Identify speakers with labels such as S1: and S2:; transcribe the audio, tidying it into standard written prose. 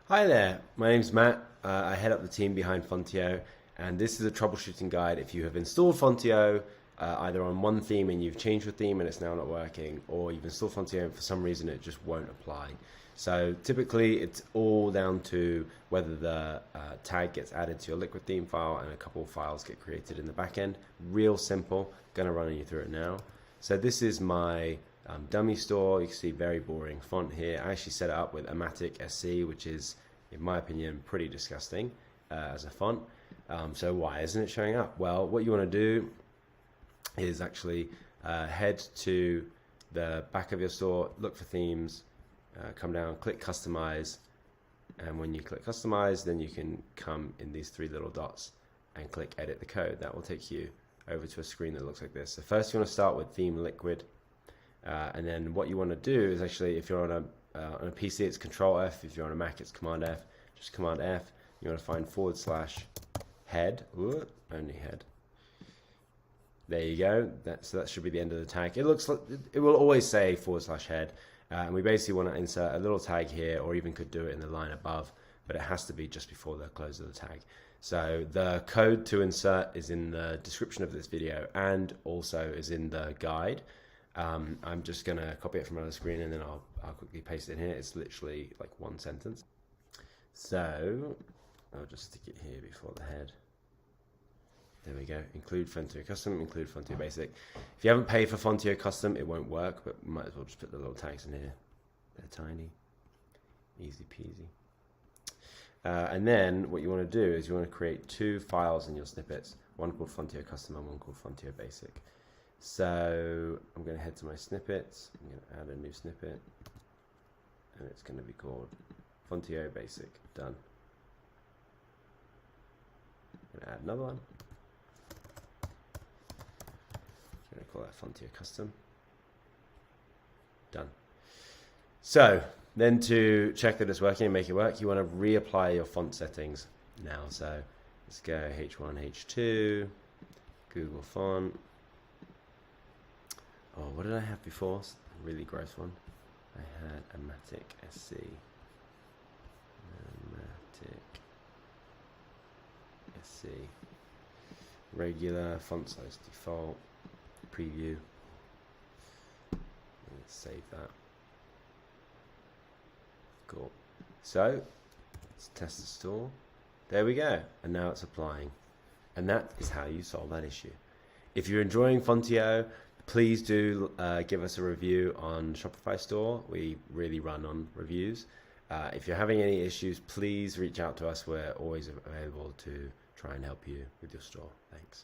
S1: Hi there, my name's Matt. I head up the team behind Fontio, and this is a troubleshooting guide if you have installed Fontio either on one theme and you've changed your theme and it's now not working, or you've installed Fontio and for some reason it just won't apply. So typically it's all down to whether the tag gets added to your liquid theme file and a couple of files get created in the back end. Real simple, gonna run you through it now. So this is my dummy store. You can see very boring font here. I actually set it up with Amatic SC, which is, in my opinion, pretty disgusting as a font. So why isn't it showing up? Well, what you want to do is actually head to the back of your store, look for themes, come down, click customize, and when you click customize, then you can come in these three little dots and click edit the code. That will take you over to a screen that looks like this. So first you want to start with theme liquid. And then what you want to do is actually, if you're on a PC, it's Control F. If you're on a Mac, it's Command F. Just Command F. You want to find /head. Ooh, only head. There you go. So that should be the end of the tag. It looks like it will always say /head, and we basically want to insert a little tag here, or even could do it in the line above, but it has to be just before the close of the tag. So the code to insert is in the description of this video and also is in the guide. I'm just going to copy it from another screen and then I'll quickly paste it in here. It's literally like one sentence. So I'll just stick it here before the head. There we go. Include fontiocustom, include fontiobasic. If you haven't paid for fontiocustom, it won't work, but we might as well just put the little tags in here. They're tiny. Easy peasy. And then what you want to do is you want to create two files in your snippets, one called fontiocustom and one called fontiobasic. So I'm going to head to my snippets. I'm going to add a new snippet, and it's going to be called fontiobasic. Done. I'm going to add another one. I'm going to call that fontiocustom. Done. So then to check that it's working and make it work, you want to reapply your font settings now. So let's go H1, H2, Google font. Oh, what did I have before? A really gross one. I had Amatic SC. Amatic SC. Regular, font size default. Preview. Let's save that. Cool. So, let's test the store. There we go. And now it's applying. And that is how you solve that issue. If you're enjoying Fontio, please do give us a review on Shopify store. We really run on reviews. If you're having any issues, please reach out to us. We're always available to try and help you with your store. Thanks.